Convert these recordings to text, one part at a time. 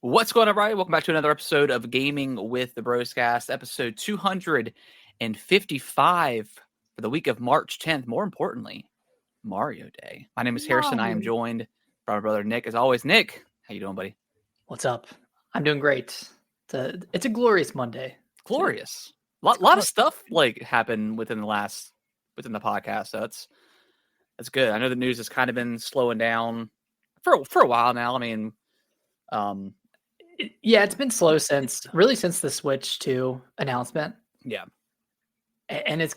What's going on, everybody? Welcome back to another episode of Gaming with the Broscast, episode 255 for the week of March 10th. More importantly, Mario Day. My name is Harrison. I am joined by my brother Nick. As always, Nick, how you doing, buddy? What's up? I'm doing great. It's a glorious Monday. Glorious. A lot of stuff happened within the podcast, so that's good. I know the news has kind of been slowing down for a while now. I mean, it's been slow since the Switch 2 announcement. Yeah. And there's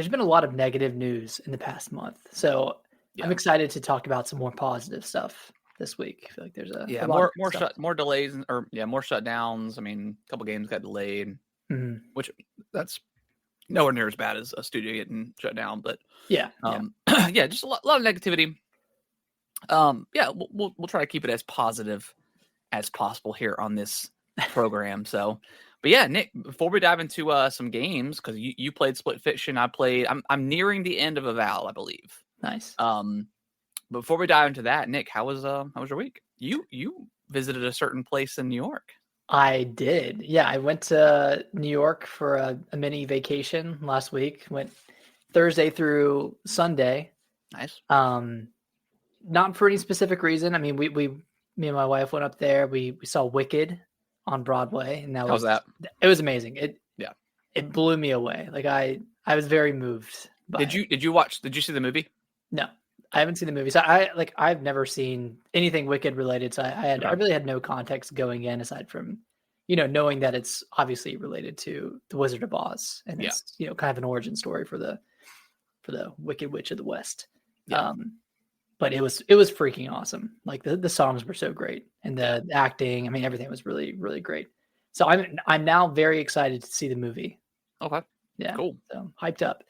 been a lot of negative news in the past month. So I'm excited to talk about some more positive stuff this week. I feel like there's more delays more shutdowns. I mean, a couple games got delayed, which that's nowhere near as bad as a studio getting shut down. But just a lot of negativity. We'll try to keep it as positive as possible here on this program. So, but yeah, Nick, before we dive into some games, because you played Split Fiction, I'm nearing the end of Avowed, I believe. Nice. Before we dive into that, Nick, how was your week? You visited a certain place in New York. I did. Yeah, I went to New York for a mini vacation last week. Went Thursday through Sunday. Nice. Not for any specific reason. I mean, me and my wife went up there. We saw Wicked on Broadway, and how was that? It was amazing. It blew me away. Like I was very moved by Did you see the movie? No, I haven't seen the movie. So I've never seen anything Wicked related. So I really had no context going in aside from, knowing that it's obviously related to the Wizard of Oz, and it's kind of an origin story for the Wicked Witch of the West. Yeah. But it was freaking awesome. Like the songs were so great, and the acting. I mean, everything was really, really great. So I'm now very excited to see the movie. Okay. Yeah. Cool. So hyped up.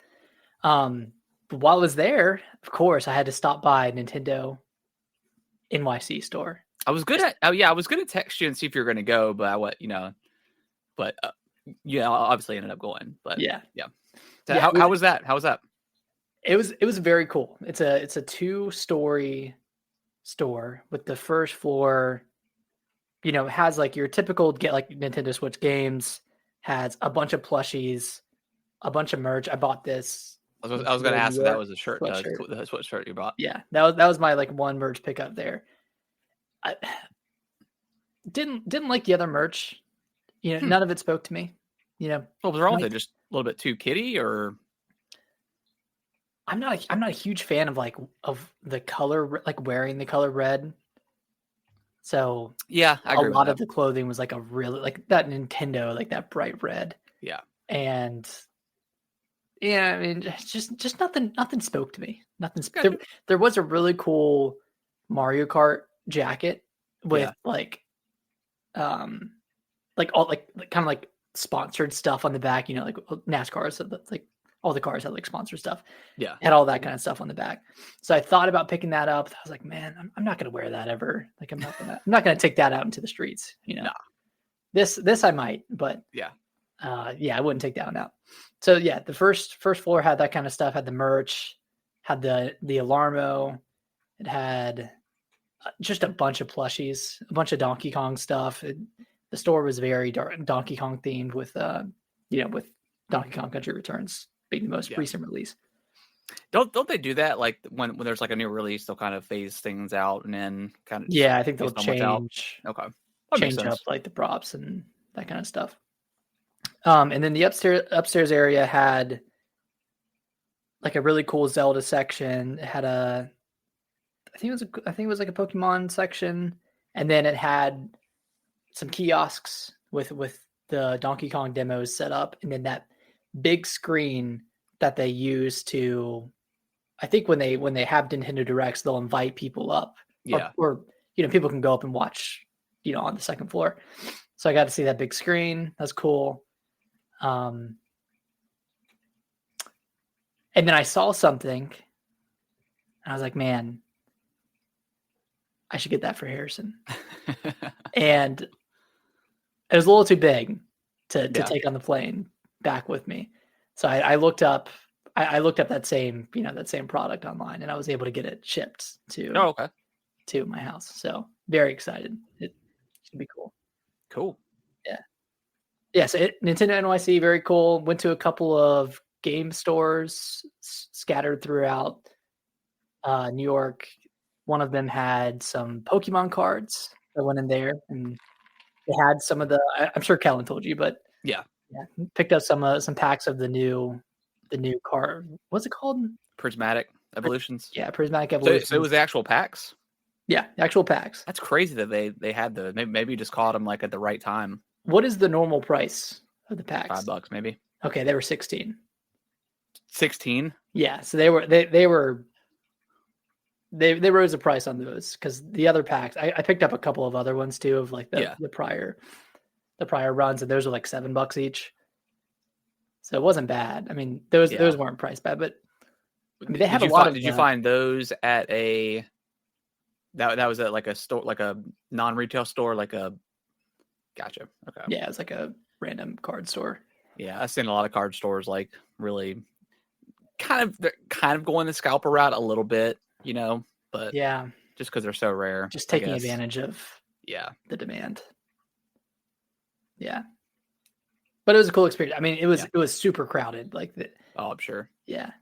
But while I was there, of course, I had to stop by Nintendo NYC store. I was gonna text you and see if you're gonna go, but obviously ended up going. But yeah. So how was that? How was that? It was very cool. It's a 2-story store with the first floor, has like your typical Nintendo Switch games, has a bunch of plushies, a bunch of merch. I bought this. I was going to ask if that was a shirt, the sweatshirt you bought. Yeah, that was my one merch pickup there. I didn't like the other merch. None of it spoke to me. What was wrong with it? Just a little bit too kiddie, or? I'm not a huge fan of the color, wearing the color red. So yeah, I agree a lot of the clothing was a really that Nintendo, that bright red. Yeah. And I mean, just nothing spoke to me. Nothing. There was a really cool Mario Kart jacket with all kind of sponsored stuff on the back. NASCAR. So that's all the cars had sponsored stuff. Yeah. Had all that kind of stuff on the back. So I thought about picking that up. I was like, man, I'm not going to wear that ever. I'm not going to take that out into the streets. Nah. This I might, but I wouldn't take that one out. So yeah, the first floor had that kind of stuff, had the merch, had the Alarmo. It had just a bunch of plushies, a bunch of Donkey Kong stuff. The store was very Donkey Kong themed with Donkey Kong Country Returns being the most recent release. Don't they do that when there's a new release, they'll kind of phase things out and then kind of I think they'll change up the props and that kind of stuff. And then the upstairs area had a really cool Zelda section. It had I think it was a Pokemon section, and then it had some kiosks with the Donkey Kong demos set up, and then that big screen that they use to, I think when they have Nintendo Directs, they'll invite people up. Yeah. Or people can go up and watch, on the second floor. So I got to see that big screen. That's cool. And then I saw something, and I was like, man, I should get that for Harrison. And it was a little too big to take on the plane back with me. So I looked up that same product online, and I was able to get it shipped to my house. So very excited. It should be cool. Cool. Yeah. Yeah. So Nintendo NYC, very cool. Went to a couple of game stores scattered throughout New York. One of them had some Pokemon cards. I went in there and they had some of the. I'm sure Kellen told you, but yeah, picked up some packs of the new card. What's it called? Prismatic Evolutions. Yeah, Prismatic Evolutions. So it was the actual packs. Yeah, actual packs. That's crazy that they had the. Maybe you just caught them like at the right time. What is the normal price of the packs? $5 maybe. Okay, they were 16. 16? Yeah, so they rose the price on those because the other packs. I picked up a couple of other ones too of like the prior runs, and those were like $7 each. So it wasn't bad. I mean, those weren't priced bad, but I mean, they have a lot of. Did you find those at a? That was at like a store, like a non-retail store, like a. Gotcha. Okay. Yeah, it's like a random card store. Yeah, I've seen a lot of card stores like really, kind of going the scalper route a little bit, but yeah, just because they're so rare, just taking advantage of the demand. Yeah, but it was a cool experience. I mean, it was super crowded, like the. Oh, I'm sure. Yeah,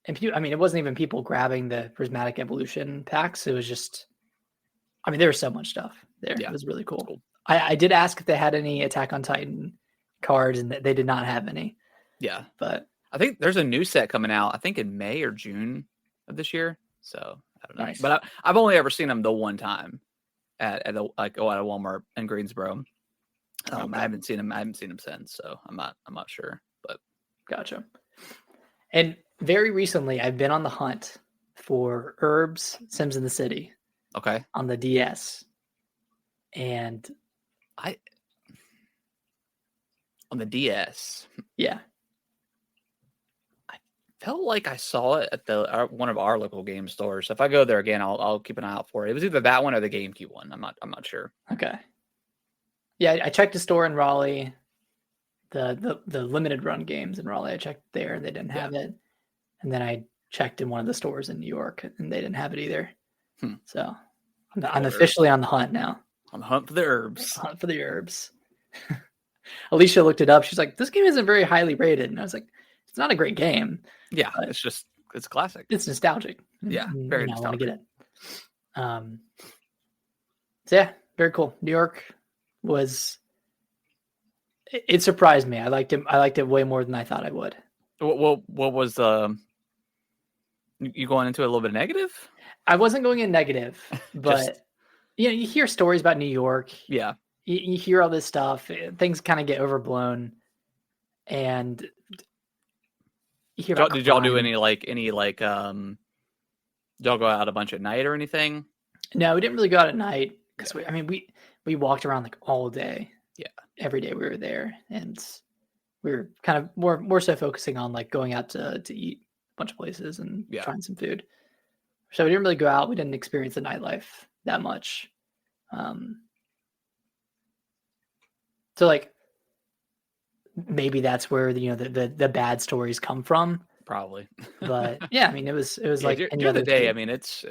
and it wasn't even people grabbing the Prismatic Evolution packs. It was just, I mean, there was so much stuff there. Yeah. It was really cool. I did ask if they had any Attack on Titan cards, and they did not have any. Yeah, but I think there's a new set coming out. I think in May or June of this year. So I don't know, but I've only ever seen them the one time at a Walmart in Greensboro. I haven't seen them since, so I'm not sure. But gotcha. And very recently, I've been on the hunt for Herbs Sims in the City. Okay. On the DS, and on the DS. Yeah. I felt like I saw it at one of our local game stores. So if I go there again, I'll keep an eye out for it. It was either that one or the GameCube one. I'm not sure. Okay. Yeah, I checked a store in Raleigh. The limited run games in Raleigh, I checked there and they didn't have it. And then I checked in one of the stores in New York and they didn't have it either. So I'm officially on the hunt now. On the hunt for the herbs. Hunt for the herbs. Alicia looked it up. She's like, this game isn't very highly rated. And I was like, it's not a great game. Yeah, it's classic. It's nostalgic. Yeah, very nostalgic. I want to get it. So yeah, very cool. New York it surprised me. I liked it way more than I thought I would. What was you going into a little bit negative? I wasn't going in negative, but you hear stories about New York. Yeah. You hear all this stuff. Things kind of get overblown, and you hear about. Did y'all do any did y'all go out a bunch at night or anything? No, we didn't really go out at night because we walked around like all day. Yeah, every day we were there, and we were kind of more so focusing on like going out to eat a bunch of places and trying some food. So we didn't really go out. We didn't experience the nightlife that much. So like maybe that's where the bad stories come from. Probably. But yeah, I mean it was like any other day. I mean it's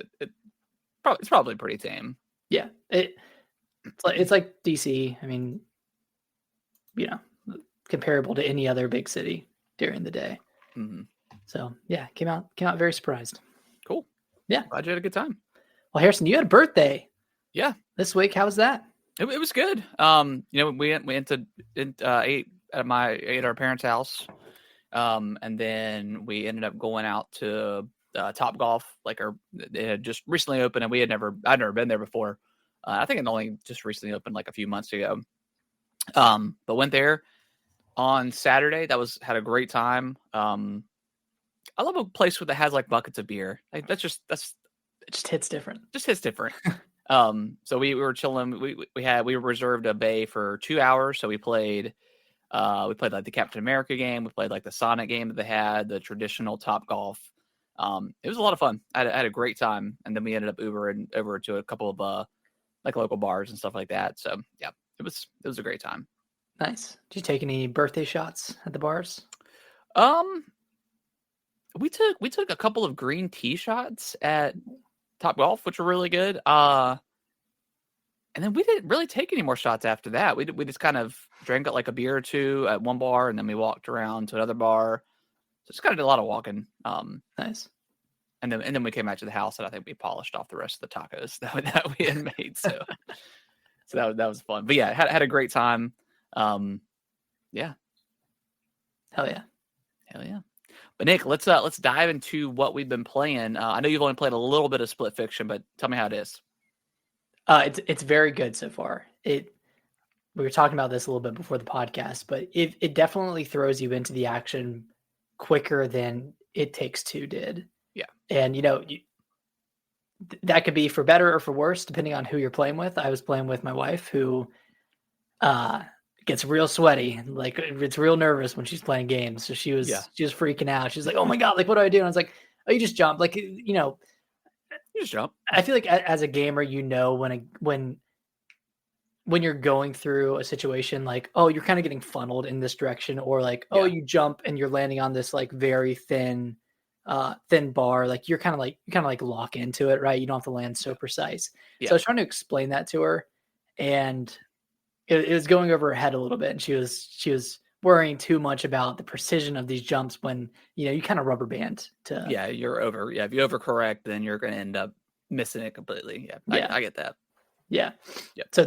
probably pretty tame. Yeah. It's like DC. I mean, comparable to any other big city during the day. Mm-hmm. So yeah, came out very surprised. Cool. Yeah. Glad you had a good time. Well, Harrison, you had a birthday. Yeah. This week. How was that? It was good. We went to ate at our parents' house. And then we ended up going out to Top Golf. It had just recently opened and I'd never been there before. I think it only just recently opened like a few months ago. But went there on Saturday. Had a great time. I love a place that has like buckets of beer. Like it just hits different. So we were chilling. We reserved a bay for 2 hours. So we played like the Captain America game. We played like the Sonic game that they had, the traditional Top Golf. It was a lot of fun. I had a great time. And then we ended up Ubering over to a couple of like local bars and stuff like that. So yeah, it was a great time. Nice. Did you take any birthday shots at the bars? We took a couple of green tea shots at Top Golf, which were really good. And then we didn't really take any more shots after that. We just kind of drank like a beer or two at one bar, and then we walked around to another bar. So just kind of did a lot of walking. Nice. And then we came back to the house, and I think we polished off the rest of the tacos that we had made. So so that was fun. But yeah, had a great time. Yeah. Hell yeah. But Nick, let's dive into what we've been playing. I know you've only played a little bit of Split Fiction, but tell me how it is. It's very good so far. We were talking about this a little bit before the podcast, but it definitely throws you into the action quicker than It Takes Two did. Yeah. And that could be for better or for worse, depending on who you're playing with. I was playing with my wife, who gets real sweaty, like it's real nervous when she's playing games. So she was freaking out. She's like, "Oh my god, like what do I do?" And I was like, "Oh, you just jump." Like you just jump. I feel like as a gamer, when you're going through a situation like, oh, you're kind of getting funneled in this direction, or like, oh, you jump and you're landing on this like very thin bar, like you kind of like lock into it, right? You don't have to land so precise. So I was trying to explain that to her, and it was going over her head a little bit, and she was worrying too much about the precision of these jumps when you kind of rubber band to if you overcorrect, then you're going to end up missing it completely. I get that. So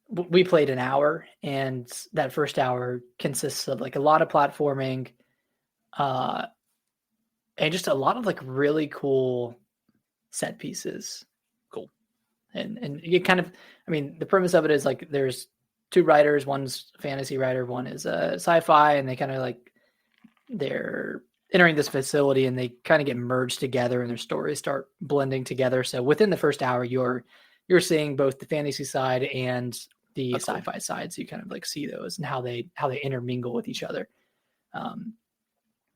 we played an hour, and that first hour consists of like a lot of platforming, and just a lot of like really cool set pieces. Cool. And you kind of, the premise of it is like there's two writers, one's a fantasy writer, one is a sci-fi, and they kind of like they're entering this facility and they kind of get merged together and their stories start blending together. So within the first hour, you're seeing both the fantasy side and the sci-fi side. So you kind of like see those and how they intermingle with each other.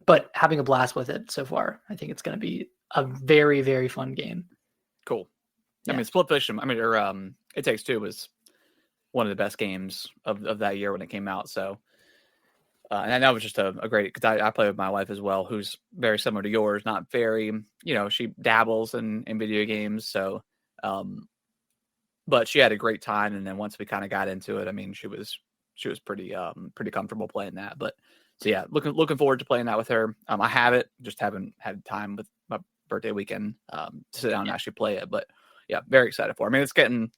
But having a blast with it so far. I think it's going to be a very, very fun game. Cool. Yeah. Split Fiction, It Takes Two was one of the best games of that year when it came out. So, and that was just a great, because I play with my wife as well, who's very similar to yours, not very, she dabbles in video games. So, but she had a great time. And then once we kind of got into it, she was pretty comfortable playing that. But so yeah, looking forward to playing that with her. I have it, just haven't had time with my birthday weekend to sit down and actually play it. But yeah, very excited for it. It's getting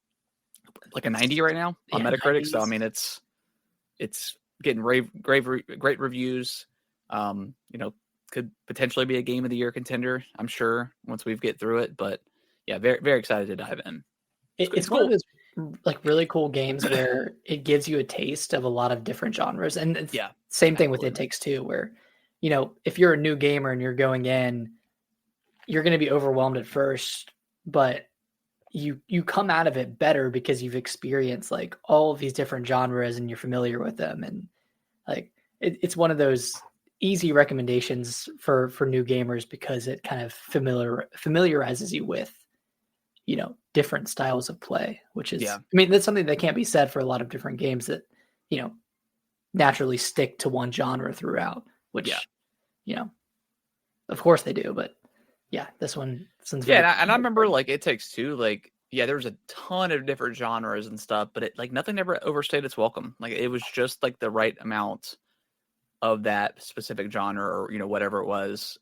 like a 90 right now on Metacritic. 90s. So it's getting great reviews. Could potentially be a game of the year contender, I'm sure, once we get through it. But yeah, very, very excited to dive in. It's cool. One of those like really cool games where it gives you a taste of a lot of different genres. And same thing with It Takes Two, where, if you're a new gamer and you're going in, you're going to be overwhelmed at first, but you come out of it better because you've experienced like all of these different genres and you're familiar with them. And like, it's one of those easy recommendations for new gamers because it kind of familiarizes you with, different styles of play, which is, that's something that can't be said for a lot of different games that, naturally stick to one genre throughout, which, of course they do, but this one. And I remember like It Takes Two, like, there was a ton of different genres and stuff, but it like nothing ever overstayed its welcome. Like it was just like the right amount of that specific genre or, whatever it was.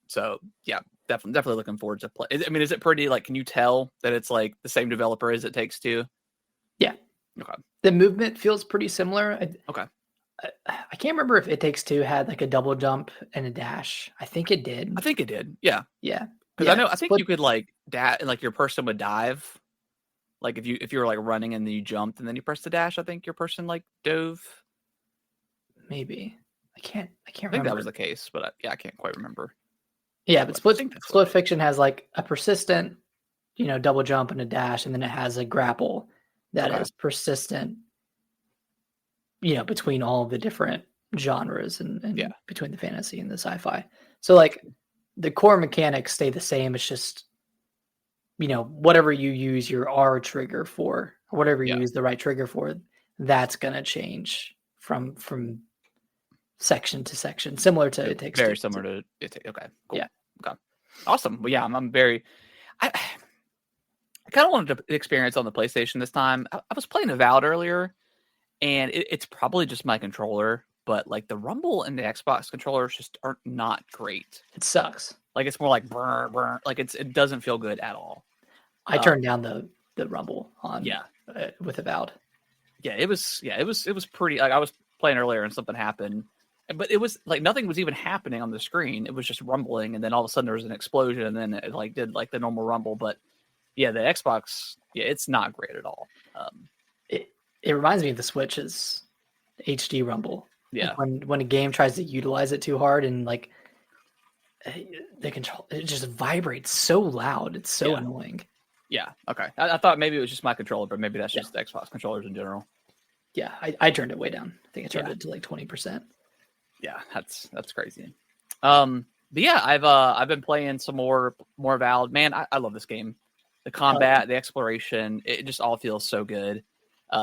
So yeah, definitely looking forward to play. Is it pretty, like, can you tell that it's like the same developer as It Takes Two? Yeah. Okay. The movement feels pretty similar. Okay. I can't remember if It Takes Two had like a double jump and a dash. I think it did. I think it did. Yeah. Yeah. Because I think you could like like your person would dive. Like if you were like running and then you jumped and then you pressed the dash, I think your person like dove. Maybe. I can't remember. I think that was the case, but I can't quite remember. Yeah, but Split Fiction has like a persistent, double jump and a dash, and then it has a grapple that is persistent, between all of the different genres and between the fantasy and the sci-fi. So like the core mechanics stay the same. It's just, whatever you use your R trigger for, or whatever you use the right trigger for, that's going to change from section to section, similar to It Takes Two. Very similar to It Takes. Okay, cool. Yeah. Okay, awesome. Well, yeah, I'm very. kind of wanted to experience on the PlayStation this time. I was playing Avowed earlier, and it's probably just my controller, but like the rumble and the Xbox controllers just are not great. It sucks. Like it's more like brr, brr. Like it doesn't feel good at all. I turned down the rumble on with Avowed. Yeah, it was pretty. Like I was playing earlier and something happened, but it was like nothing was even happening on the screen. It was just rumbling, and then all of a sudden there was an explosion, and then it like did like the normal rumble. But yeah, the Xbox, it's not great at all. It reminds me of the Switch's HD rumble. Yeah, like when a game tries to utilize it too hard and like the control, it just vibrates so loud. It's so annoying. Yeah. Okay. I thought maybe it was just my controller, but maybe that's just the Xbox controllers in general. Yeah, I turned it way down. I think I turned it to like 20%. Yeah, that's crazy. But yeah, I've been playing some more Avowed. Man, I love this game. The combat, the exploration, it just all feels so good.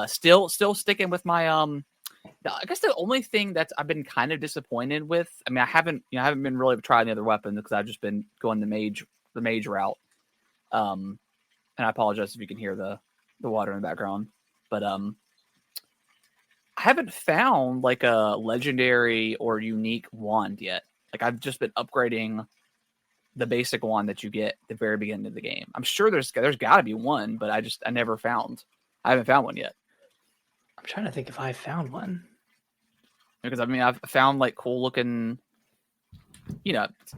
Still sticking with my I guess the only thing that I've been kind of disappointed with. I mean, I haven't been really trying the other weapon because I've just been going the mage route. And I apologize if you can hear the water in the background, but I haven't found like a legendary or unique wand yet. Like I've just been upgrading the basic wand that you get at the very beginning of the game. I'm sure there's got to be one, but I haven't found one yet. I'm trying to think if I found one. Because I mean, I've found like cool looking,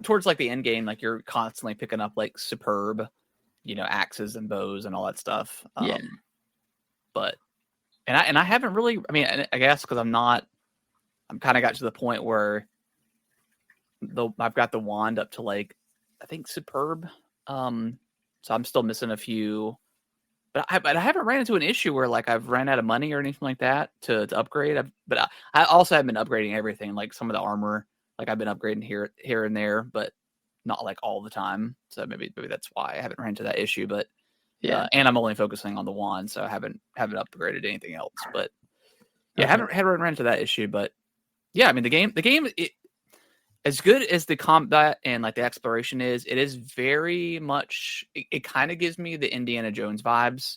towards like the end game, like you're constantly picking up like superb, axes and bows and all that stuff. But and I haven't really. I mean, I guess because I'm kind of got to the point where I've got the wand up to like I think superb. So I'm still missing a few. But I haven't ran into an issue where like I've ran out of money or anything like that to upgrade. But I also have been upgrading everything, like some of the armor. Like I've been upgrading here and there, but not like all the time. So maybe that's why I haven't ran into that issue. But and I'm only focusing on the wand, so I haven't upgraded anything else. But I haven't ran into that issue. But yeah, I mean the game as good as the combat and like the exploration is, it is very much. It kind of gives me the Indiana Jones vibes.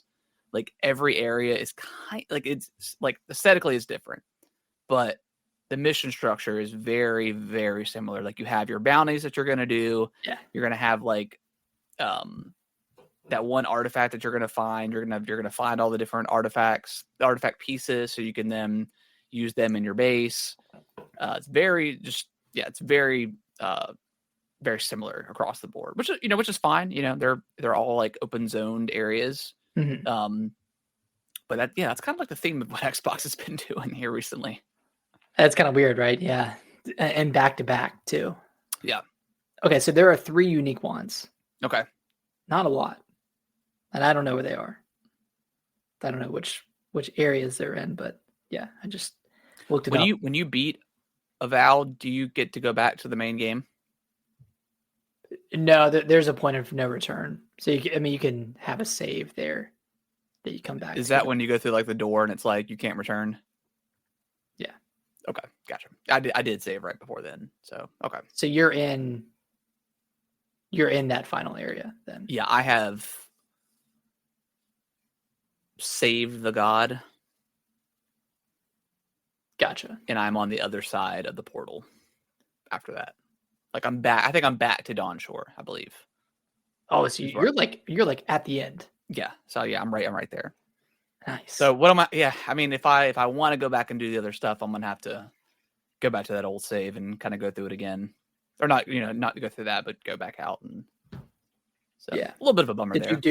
Like every area is it's like aesthetically is different, but the mission structure is very, very similar. Like you have your bounties that you're going to do. Yeah, you're going to have like that one artifact that you're going to find. You're going to find all the different artifact pieces, so you can then use them in your base. It's very it's very very similar across the board, which is fine. They're all like open zoned areas. Mm-hmm. But that's kind of like the theme of what Xbox has been doing here recently. That's kind of weird, right? Yeah, and back to back too. Yeah. Okay, so there are 3 unique wands. Okay. Not a lot, and I don't know where they are. I don't know which areas they're in, but yeah, I just looked it up. When you beat Avowed, do you get to go back to the main game? No, there's a point of no return. So you can have a save there that you come back. Is that when you go through like the door and it's like you can't return? Yeah. Okay, gotcha. I did save right before then, so okay. So you're in that final area then? Yeah, I have saved the god. Gotcha. And I'm on the other side of the portal after that. Like I'm back. I think I'm back to Dawn Shore, I believe. Oh, so you're like at the end. Yeah. So yeah, I'm right there. Nice. So what am I? Yeah. I mean, if I want to go back and do the other stuff, I'm gonna have to go back to that old save and kind of go through it again, or not. Not go through that, but go back out and. So yeah, a little bit of a bummer. Did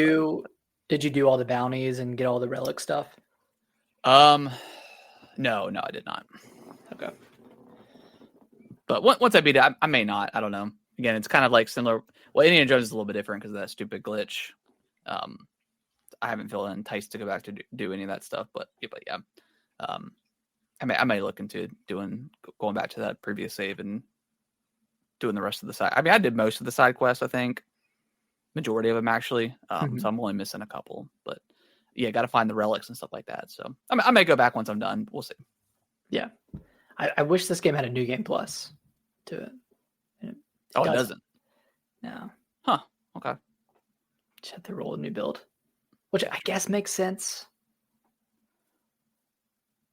you do all the bounties and get all the relic stuff? No, I did not. Okay. But once I beat it, I may not. I don't know. Again, it's kind of like similar. Well, Indiana Jones is a little bit different because of that stupid glitch. I haven't felt enticed to go back to do any of that stuff, but yeah. I may look into going back to that previous save and doing the rest of the side. I mean, I did most of the side quests, I think. Majority of them, actually. So I'm only missing a couple. But yeah, got to find the relics and stuff like that. So I may go back once I'm done. We'll see. Yeah. I wish this game had a new game plus to it. It doesn't? No. Huh. Okay. Just have to roll a new build. which I guess makes sense.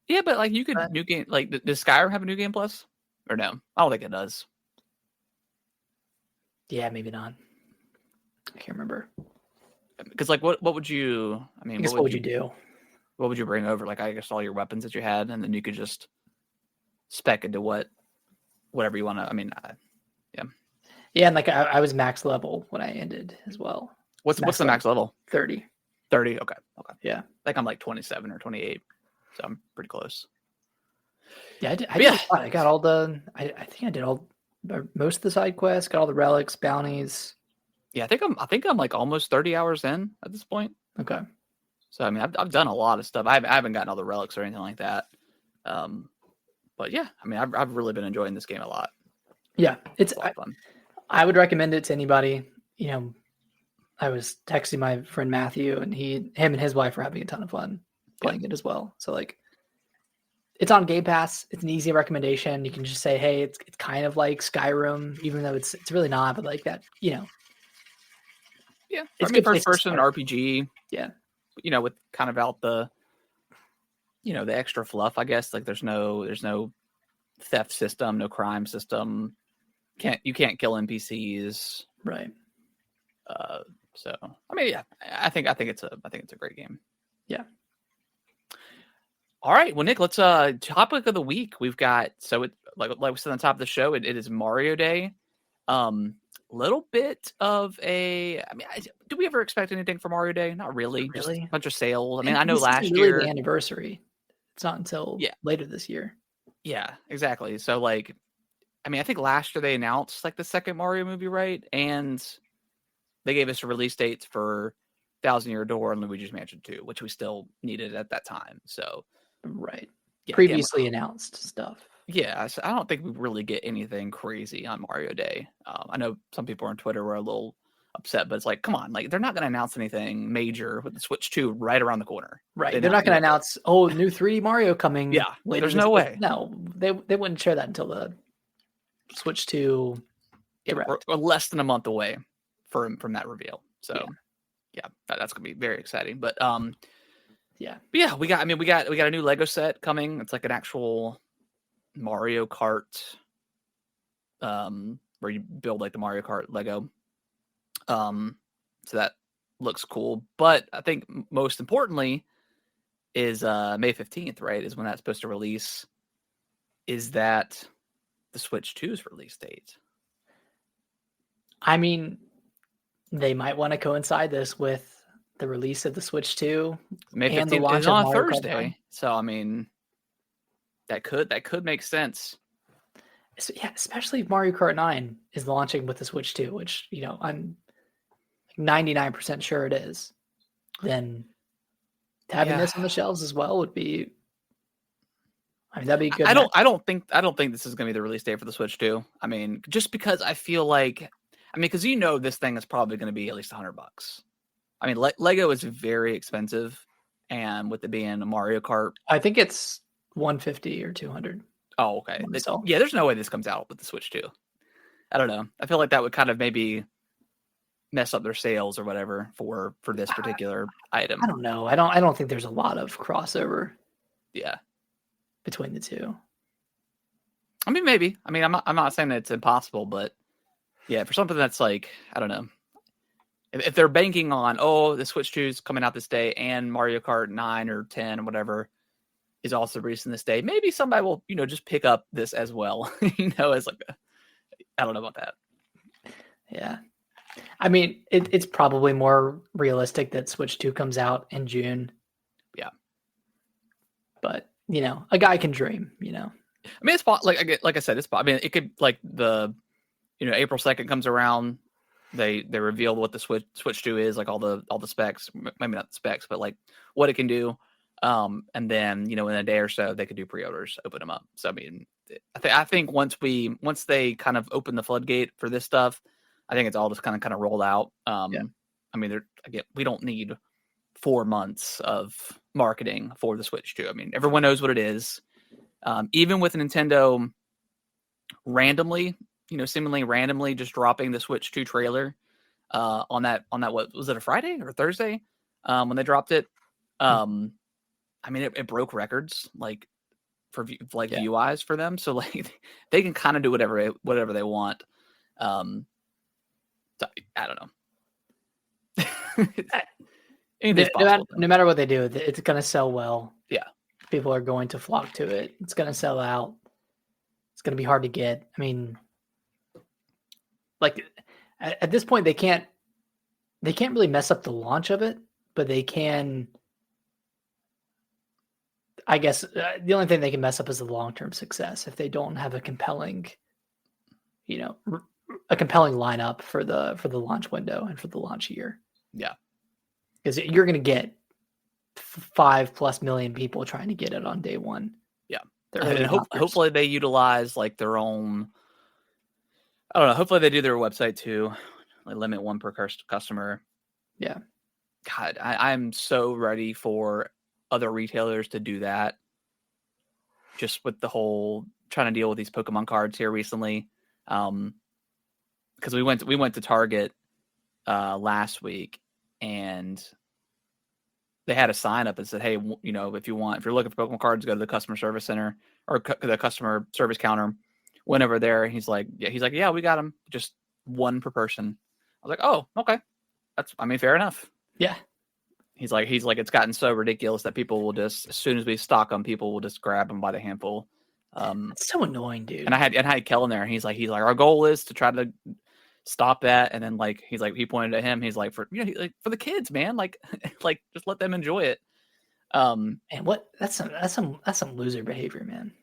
Yeah, but like you could new game, like does Skyrim have a new game plus or no? I don't think it does. Yeah, maybe not. I can't remember. Because like what would you? I mean, what would you do? What would you bring over? Like I guess all your weapons that you had, and then you could just spec into whatever you want to. I mean, yeah. Yeah, and like I was max level when I ended as well. What's the max level? 30. 30. Okay. Yeah. Like I'm like 27 or 28, so I'm pretty close. Yeah, I got all the. I think I did most of the side quests. Got all the relics, bounties. Yeah, I think I'm like almost 30 hours in at this point. Okay. So I mean, I've done a lot of stuff. I haven't gotten all the relics or anything like that. But yeah, I mean, I've really been enjoying this game a lot. Yeah, it's a lot of fun. I would recommend it to anybody. You know, I was texting my friend Matthew, and him and his wife are having a ton of fun playing it as well. So like, it's on Game Pass. It's an easy recommendation. You can just say, hey, it's kind of like Skyrim, even though it's really not. But like that, you know. Yeah, it's good first person RPG. Yeah, you know, with kind of out the, you know, the extra fluff. I guess like there's no theft system, no crime system. You can't kill NPCs. Right. So I mean, yeah, I think it's a great game. Yeah. All right, well, Nick, let's topic of the week. We've got like we said on the top of the show, it is Mario Day. Little bit of a. I mean, do we ever expect anything for Mario Day? Not really. Just a bunch of sales. I mean, I know last year the anniversary. It's not until later this year. Yeah, exactly. So like, I mean, I think last year they announced like the second Mario movie, right? And they gave us a release date for Thousand Year Door and Luigi's Mansion 2, which we still needed at that time. So, right. Yeah, previously announced stuff. Yeah, so I don't think we really get anything crazy on Mario Day. I know some people on Twitter were a little upset, but it's like, come on, like they're not going to announce anything major with the Switch 2 right around the corner. Right. They're not going to announce, new 3D Mario coming. Yeah, there's no way. No, they wouldn't share that until the Switch 2 Direct. We're less than a month away from that reveal. So, yeah that's going to be very exciting. But yeah, we got a new Lego set coming. It's like an actual Mario Kart, where you build like the Mario Kart Lego. So that looks cool. But I think most importantly is May 15th, right? Is when that's supposed to release. Is that the Switch 2's release date? I mean, they might want to coincide this with the release of the Switch 2 May 15th, and the launch on Thursday. So I mean, that could make sense. So, yeah, especially if Mario Kart 9 is launching with the Switch 2, which, you know, I'm 99% sure it is. Then having this on the shelves as well would be. I mean, that'd be good. I don't think this is going to be the release date for the Switch 2. I mean, just because I feel like, because this thing is probably going to be at least $100. I mean, Lego is very expensive, and with it being a Mario Kart, I think it's 150 or 200. Oh, okay. Yeah, there's no way this comes out with the Switch 2. I don't know. I feel like that would kind of maybe mess up their sales or whatever for this particular item. I don't know. I don't think there's a lot of crossover. Yeah. Between the two. I mean, maybe. I mean, I'm not saying that it's impossible, but yeah, for something that's like, I don't know. If they're banking on, the Switch 2 is coming out this day and Mario Kart 9 or 10 or whatever is also releasing this day, maybe somebody will, just pick up this as well, as like I don't know about that. Yeah. I mean, it's probably more realistic that Switch 2 comes out in June. Yeah. But, a guy can dream, I mean, it's like I said, it could like the, April 2nd comes around. They reveal what the Switch 2 is, like all the specs, maybe not the specs, but like what it can do. And then, in a day or so, they could do pre-orders, open them up. So, I mean, I think once they kind of open the floodgate for this stuff, I think it's all just kind of rolled out. I mean, we don't need 4 months of marketing for the Switch 2. I mean, everyone knows what it is. Even with Nintendo seemingly randomly just dropping the Switch 2 trailer on that what was it, a Friday or Thursday? when they dropped it. I mean, it broke records like for view eyes for them. So like they can kind of do whatever they want. So, I don't know. No matter what they do, it's going to sell well. Yeah. People are going to flock to it. It's going to sell out. It's going to be hard to get. I mean, like at this point, they can't really mess up the launch of it, but they can. I guess the only thing they can mess up is the long-term success if they don't have a compelling, lineup for the launch window and for the launch year. Yeah, because you're going to get 5+ million people trying to get it on day one. Yeah, and hopefully they utilize like their own. I don't know. Hopefully they do their website too. Like limit one per customer. Yeah. God, I'm so ready for other retailers to do that. Just with the whole trying to deal with these Pokemon cards here recently. Because we went to Target last week and they had a sign up that said, hey, if you're looking for Pokemon cards, go to the customer service center or the customer service counter. Went over there. He's like, yeah, we got them. Just one per person. I was like, oh, okay. Fair enough. Yeah. He's like, it's gotten so ridiculous that people will just, as soon as we stock them, people will just grab them by the handful. It's so annoying, dude. And I had Kellen there, and he's like, our goal is to try to stop that. And then like, he pointed at him. He's like, for the kids, man, like just let them enjoy it. And that's some loser behavior, man.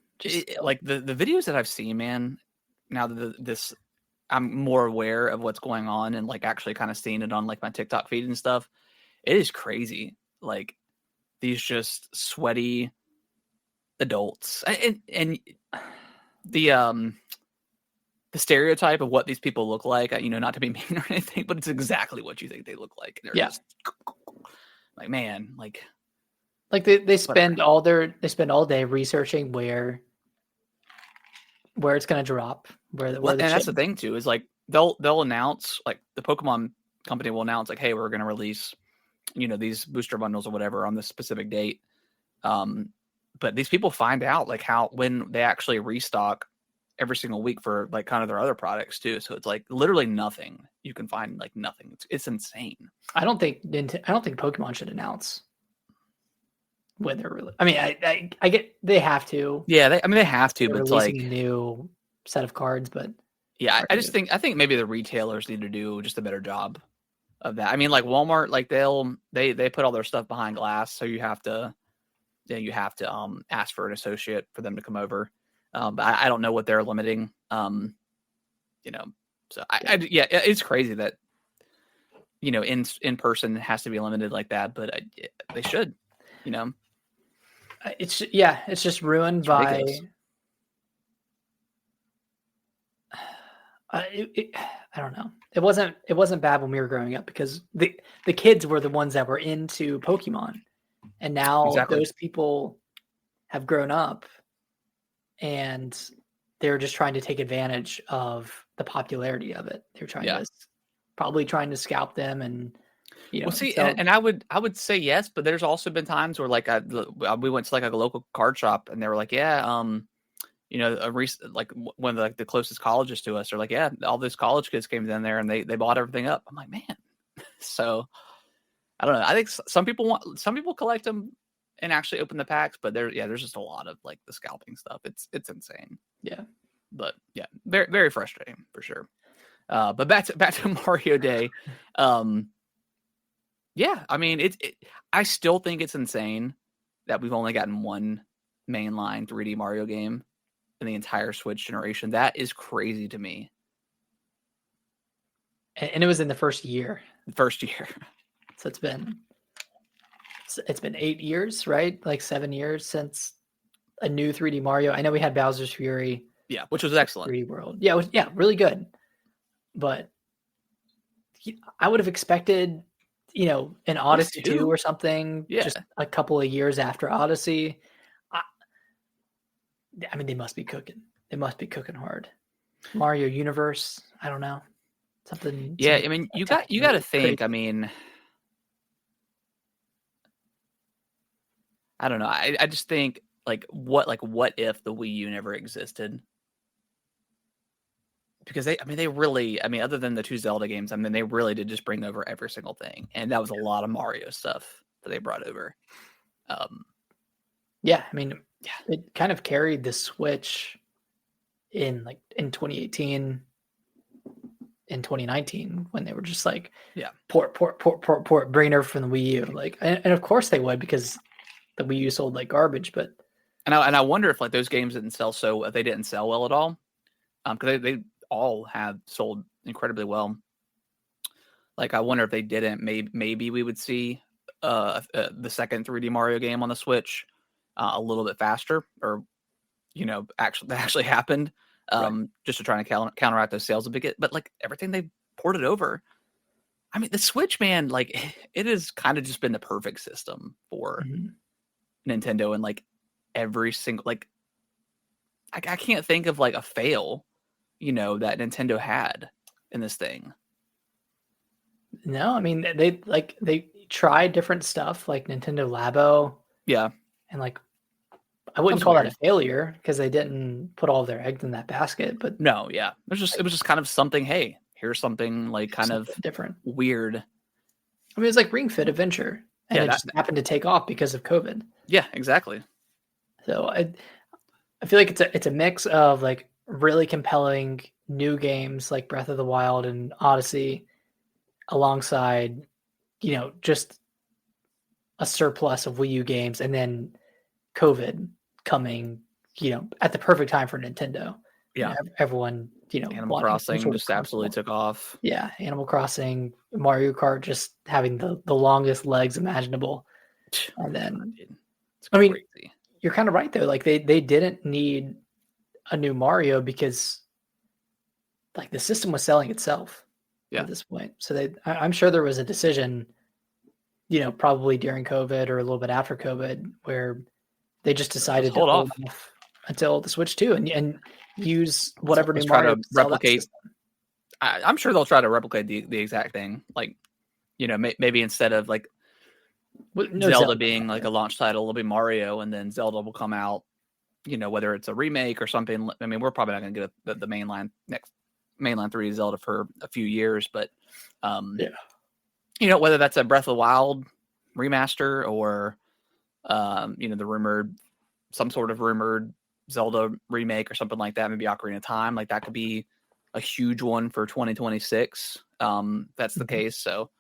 Like the videos that I've seen, man. Now that I'm more aware of what's going on and like actually kind of seeing it on like my TikTok feed and stuff. It is crazy. Like these just sweaty adults and the stereotype of what these people look like, not to be mean or anything, but it's exactly what you think they look like. They're just like, man, like they spend all day researching where it's going to drop, and that's the thing too, is like they'll announce, like the Pokemon company will announce like, hey, we're going to release these booster bundles or whatever on this specific date. But these people find out like when they actually restock every single week for like kind of their other products too. So it's like literally nothing. You can find like nothing. It's insane. I don't think Pokemon should announce when they're really. I mean, I get they have to. Yeah, they have to, but it's like a new set of cards. But yeah, I think maybe the retailers need to do just a better job of that. I mean, like Walmart, like they put all their stuff behind glass, so you have to ask for an associate for them to come over. But I don't know what they're limiting. So it's crazy that in person has to be limited like that, but they should. It's just ruined by. I don't know. It wasn't bad when we were growing up because the kids were the ones that were into Pokemon, and now those people have grown up, and they're just trying to take advantage of the popularity of it. They're probably trying to scalp them, and and I would say yes, but there's also been times where like we went to like a local card shop and they were like, like one of the closest colleges to us are like, yeah, all those college kids came down there and they bought everything up. I'm like, man. So I don't know. I think some people collect them and actually open the packs, but there's just a lot of like the scalping stuff. It's insane. Yeah. But yeah, very, very frustrating for sure. But back to Mario Day. Yeah, I mean, I still think it's insane that we've only gotten one mainline 3D Mario game in the entire Switch generation. That is crazy to me. And it was in the first year. So it's been 8 years, right? Like 7 years since a new 3D Mario. I know we had Bowser's Fury. Yeah, which was excellent. 3D World. Yeah, really good. But I would have expected, an Odyssey 2 or something, just a couple of years after Odyssey. I mean, they must be cooking. They must be cooking hard. Mario Universe, I don't know. Something. Yeah, I mean, you got to think. I mean, I don't know. I just think what if the Wii U never existed? Because they really, other than the 2 Zelda games, they really did just bring over every single thing, and that was a lot of Mario stuff that they brought over. It kind of carried the Switch in 2018 and 2019 when they were just port, bring it over from the Wii U. And of course they would, because the Wii U sold like garbage. But and I wonder if those games didn't sell they didn't sell well at all, because they all have sold incredibly well. I wonder if they didn't, maybe we would see the second 3D Mario game on the Switch a little bit faster, or actually happened, just to try to counteract those sales a bit. But everything they ported over, the Switch, man, it has kind of just been the perfect system for Nintendo, and every single I can't think of a fail that Nintendo had in this thing. No, they tried different stuff like Nintendo Labo. Yeah. And I wouldn't call that a failure, because they didn't put all of their eggs in that basket. But no, yeah. It was just kind of something, hey, here's something kind of different, weird. It was like Ring Fit Adventure, and it just happened to take off because of COVID. Yeah, exactly. So I feel like it's a mix of really compelling new games like Breath of the Wild and Odyssey, alongside just a surplus of Wii U games, and then COVID coming at the perfect time for Nintendo. Yeah, everyone Animal Crossing just absolutely took off. Yeah, Animal Crossing, Mario Kart just having the longest legs imaginable. And then crazy. You're kind of right though. They didn't need a new Mario, because the system was selling itself at this point. So I'm sure there was a decision, probably during COVID or a little bit after COVID, where they just decided to hold off until the Switch 2 and use whatever new Mario to replicate. I'm sure they'll try to replicate the exact thing. Maybe instead of Zelda being a launch title, it'll be Mario, and then Zelda will come out, whether it's a remake or something. We're probably not going to get the mainline 3D Zelda for a few years, but whether that's a Breath of the Wild remaster, or some sort of rumored Zelda remake or something like that, maybe Ocarina of Time, that could be a huge one for 2026. That's the case. So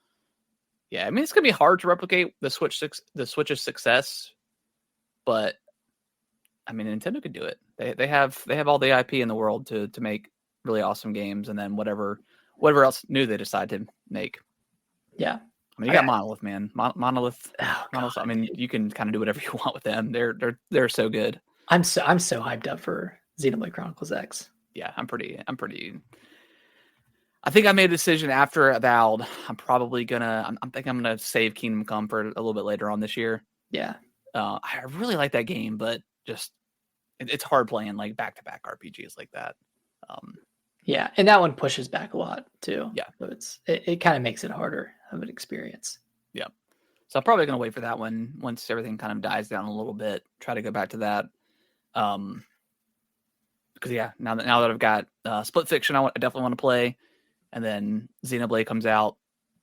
yeah, it's gonna be hard to replicate the Switch's success, but Nintendo could do it. They have all the IP in the world to make really awesome games, and then whatever else new they decide to make. Yeah. You got Monolith, man. Monolith. You can kind of do whatever you want with them. They're so good. I'm so hyped up for Xenoblade Chronicles X. Yeah, I'm pretty. I think I made a decision after Avowed. I'm probably gonna. I'm gonna save Kingdom Come for a little bit later on this year. Yeah. I really like that game, but just it's hard playing back-to-back RPGs like that. Yeah, and that one pushes back a lot too. Yeah, so it kind of makes it harder of an experience. Yeah, so I'm probably gonna wait for that one once everything kind of dies down a little bit. Try to go back to that, because now that I've got Split Fiction, I definitely want to play, and then Xenoblade comes out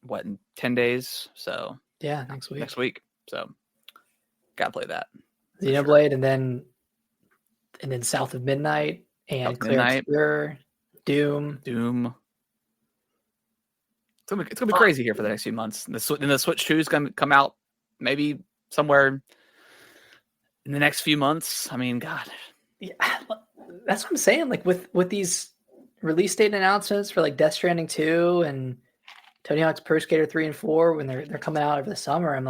in 10 days. So yeah, next week. So gotta play that. Xenoblade, sure. and then South of Midnight and Clear. Doom. It's gonna be crazy here for the next few months. And the Switch 2 is gonna come out maybe somewhere in the next few months. God. Yeah, that's what I'm saying. With these release date announcements for Death Stranding 2 and Tony Hawk's Pro Skater 3 and 4 when they're coming out over the summer, I'm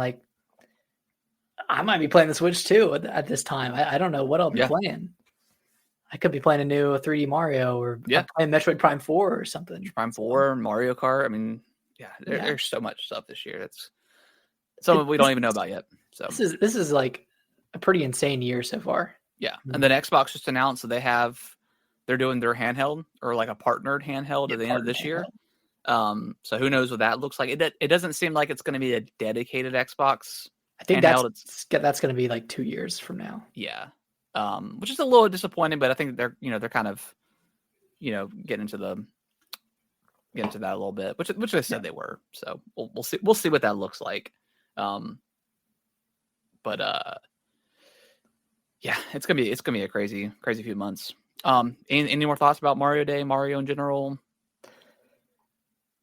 I might be playing the Switch 2 at this time. I don't know what I'll be playing. I could be playing a new 3D Mario, or playing Metroid Prime 4 or something. Prime 4, Mario Kart. There's so much stuff this year. It's something we don't even know about yet. So this is a pretty insane year so far. Yeah, and then Xbox just announced that they're doing their handheld, or a partnered handheld at the end of this year. So who knows what that looks like? It doesn't seem like it's going to be a dedicated Xbox I think that's going to be like 2 years from now. Yeah. Which is a little disappointing, but I think they're kind of, getting into that a little bit, which they said they were. So we'll see what that looks like. But yeah, it's gonna be a crazy few months. Any more thoughts about Mario Day, Mario in general?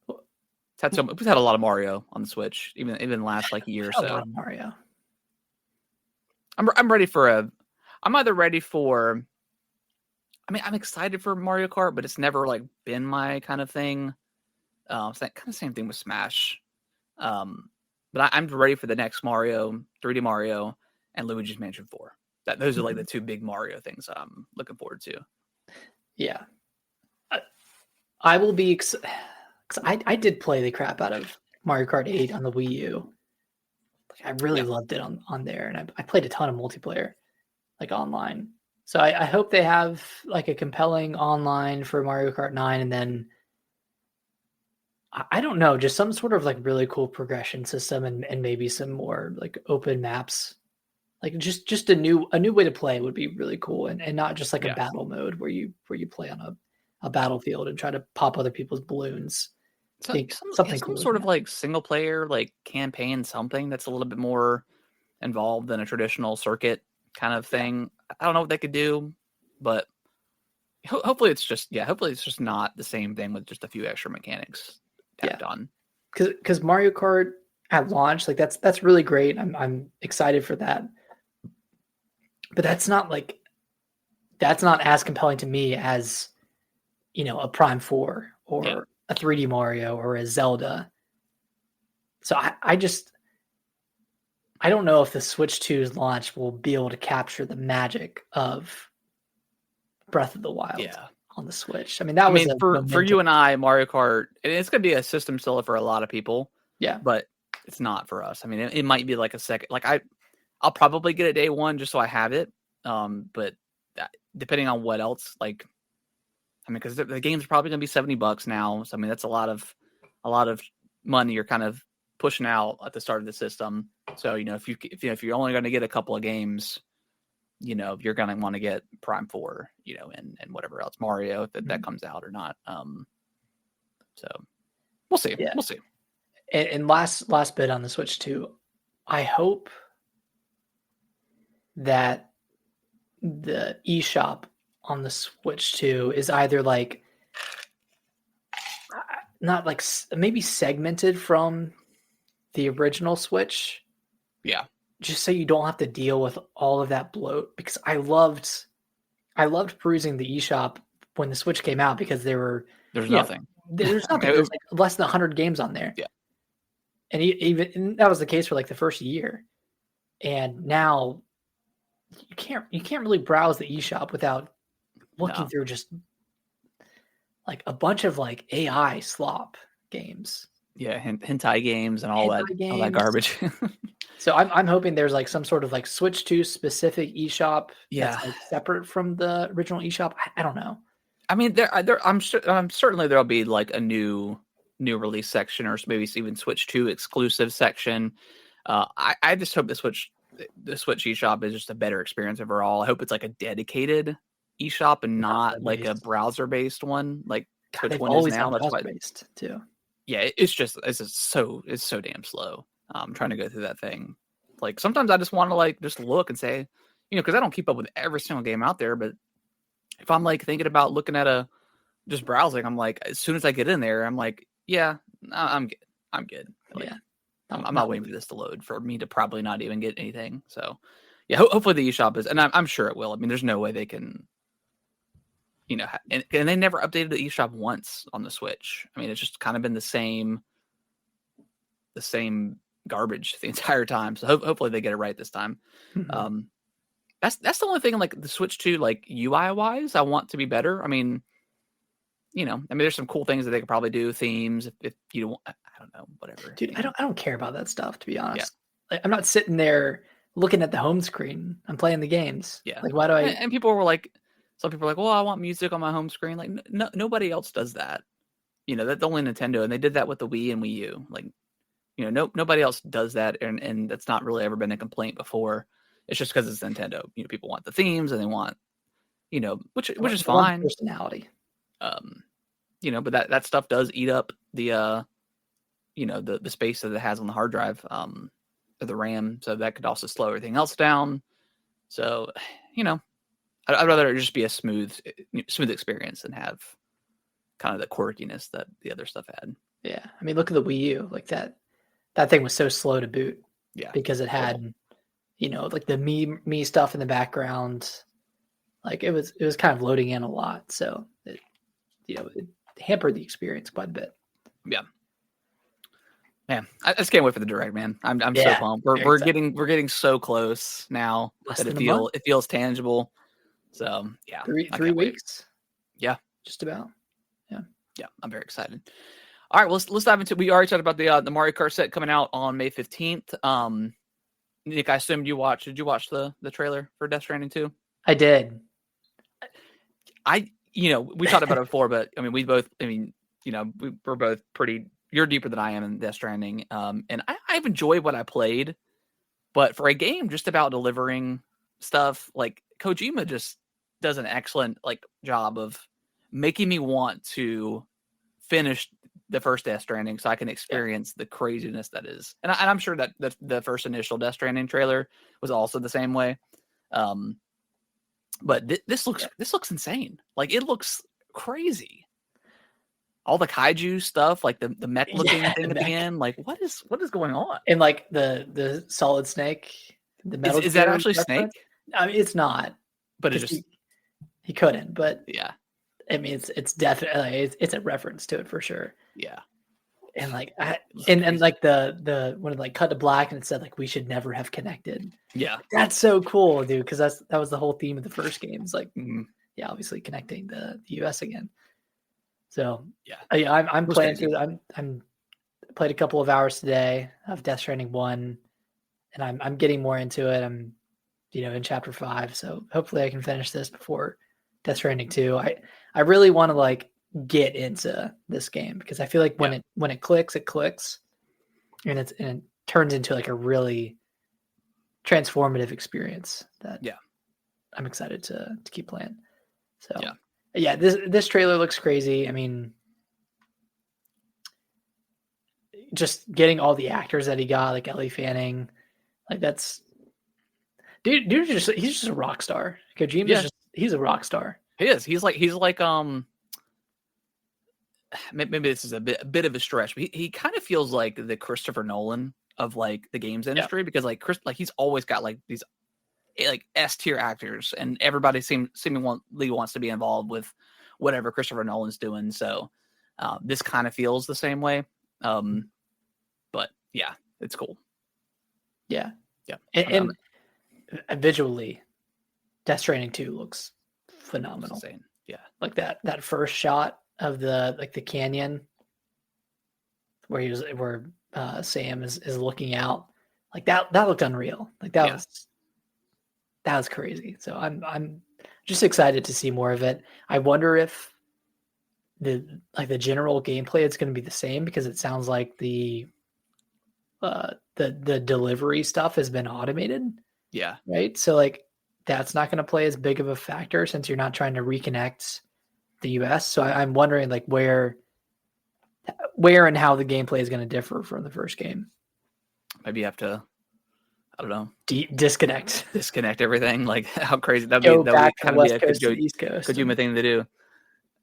We've had a lot of Mario on the Switch, even last like year or so. A lot of Mario. I'm ready for I'm either ready for. I mean, I'm excited for Mario Kart, but it's never like been my kind of thing. It's that kind of same thing with Smash. But I'm ready for the next Mario, 3D Mario, and Luigi's Mansion 4. Those are like the two big Mario things that I'm looking forward to. Yeah, I will be. I did play the crap out of Mario Kart 8 on the Wii U. I really loved it on there, and I played a ton of multiplayer, like online. So I hope they have like a compelling online for Mario Kart 9, and then I don't know, just some sort of like really cool progression system, and maybe some more like open maps. Like just a new way to play would be really cool, and not just like a battle mode where you play on a battlefield and try to pop other people's balloons. Something cool, sort of like single player, like campaign, something that's a little bit more involved than a traditional circuit kind of thing. I don't know what they could do, but hopefully it's just not the same thing with just a few extra mechanics tacked on. Because Mario Kart at launch, like that's really great. I'm excited for that, but that's not as compelling to me as a Prime 4 or a 3D Mario or a Zelda. So I don't know if the Switch 2's launch will be able to capture the magic of Breath of the Wild on the Switch. I mean, for you and I, Mario Kart, it's going to be a system seller for a lot of people. Yeah, but it's not for us. I mean, it might be like a second. Like I'll probably get it day one just so I have it. But depending on what else, like, I mean, because the game's probably going to be $70 now. So I mean, that's a lot of money you're kind of pushing out at the start of the system. So if you're only going to get a couple of games, you're going to want to get Prime 4, and whatever else Mario that comes out or not. So we'll see. Yeah. We'll see. And last bit on the Switch 2, I hope that the eShop on the Switch 2 is either like not like maybe segmented from the original Switch. Yeah. Just so you don't have to deal with all of that bloat, because I loved perusing the eShop when the Switch came out, because there's nothing. There's nothing. There's like less than 100 games on there. Yeah. And even that was the case for like the first year. And now you can't really browse the eShop without looking through just like a bunch of like AI slop games. Yeah, hentai games and all that garbage. So I'm hoping there's like some sort of like Switch 2 specific eShop that's like separate from the original eShop. I don't know. I mean, I'm certainly there'll be like a new release section, or maybe even Switch 2 exclusive section. I just hope the Switch eShop is just a better experience overall. I hope it's like a dedicated eShop and not like a browser based one like Switch one is now. That's why based too. Yeah, it's so damn slow. Trying to go through that thing. Like sometimes I just want to like just look and say, because I don't keep up with every single game out there, but if I'm like thinking about looking at just browsing, I'm like, as soon as I get in there, I'm like, yeah, I'm good. I'm good. Like, yeah. I'm not waiting for this to load for me to probably not even get anything. So yeah, hopefully the eShop is, and I'm sure it will. I mean, there's no way they can, and they never updated the eShop once on the Switch. I mean, it's just kind of been the same garbage the entire time. So hopefully they get it right this time. Mm-hmm. That's the only thing like the Switch 2, like UI wise, I want to be better. I mean, there's some cool things that they could probably do, themes if you don't, I don't know, whatever. Dude, I don't care about that stuff, to be honest. Yeah. Like, I'm not sitting there looking at the home screen. I'm playing the games. Yeah. Like, why do I? And people were like, some people are like, well, I want music on my home screen. Like, nobody else does that. That's only Nintendo, and they did that with the Wii and Wii U. Like, nobody else does that, and that's not really ever been a complaint before. It's just because it's Nintendo. People want the themes and they want, which is fine. Personality. But that stuff does eat up the the space that it has on the hard drive, or the RAM. So that could also slow everything else down. So, I'd rather it just be a smooth experience and have kind of the quirkiness that the other stuff had. Yeah. I mean, look at the Wii U. Like that thing was so slow to boot. Yeah. Because it had, like the me stuff in the background. Like it was kind of loading in a lot. So it hampered the experience quite a bit. Yeah. Man, I just can't wait for the Direct, man. I'm so pumped. We're getting so close now that it feels tangible. So yeah, 3 weeks. Yeah, just about. Yeah, I'm very excited. All right, well, let's dive into. We already talked about the Mario Kart set coming out on May 15th. Nick, I assumed you watched. Did you watch the trailer for Death Stranding 2? I did. We talked about it before, but I mean, we're both pretty. You're deeper than I am in Death Stranding, and I've enjoyed what I played, but for a game just about delivering stuff, like Kojima just does an excellent job of making me want to finish the first Death Stranding so I can experience the craziness that is. And I'm sure that the first initial Death Stranding trailer was also the same way. But this looks insane. Like it looks crazy. All the kaiju stuff, like the mech looking thing at the end, like what is going on? And like the Solid Snake, the metal is that actually Snake? I mean, it's not, but it just he couldn't. But yeah, I mean, it's definitely it's a reference to it for sure. Yeah, and like and like the when it like cut to black and it said like we should never have connected. Yeah, that's so cool, dude. Because that was the whole theme of the first game. It's like yeah, obviously connecting the US again. So yeah, I'm playing through. I'm played a couple of hours today of Death Stranding 1, and I'm getting more into it. I'm in chapter 5, so hopefully I can finish this before Death Stranding 2. I really want to like get into this game because I feel like when it clicks, and it turns into like a really transformative experience that I'm excited to keep playing. So yeah, this trailer looks crazy. I mean, just getting all the actors that he got, like Ellie Fanning, like that's dude. He's just a rock star. Kojima's he's a rock star. He is. He's like maybe this is a bit of a stretch, but he kind of feels like the Christopher Nolan of like the games industry because like he's always got like these like S tier actors, and everybody seemingly wants to be involved with whatever Christopher Nolan's doing. So this kind of feels the same way. But yeah, it's cool. Yeah. And visually, Death Stranding 2 looks phenomenal. Insane. Yeah, like that first shot of the canyon where Sam is looking out, like that looked unreal. Like that was crazy. So I'm just excited to see more of it. I wonder if the general gameplay is going to be the same because it sounds like the delivery stuff has been automated. Yeah. Right. So like that's not going to play as big of a factor since you're not trying to reconnect the US. So I'm wondering like where and how the gameplay is going to differ from the first game. Maybe you have to, I don't know, disconnect everything. Like how crazy that'd be kind of be a East Coast Kojima thing to do.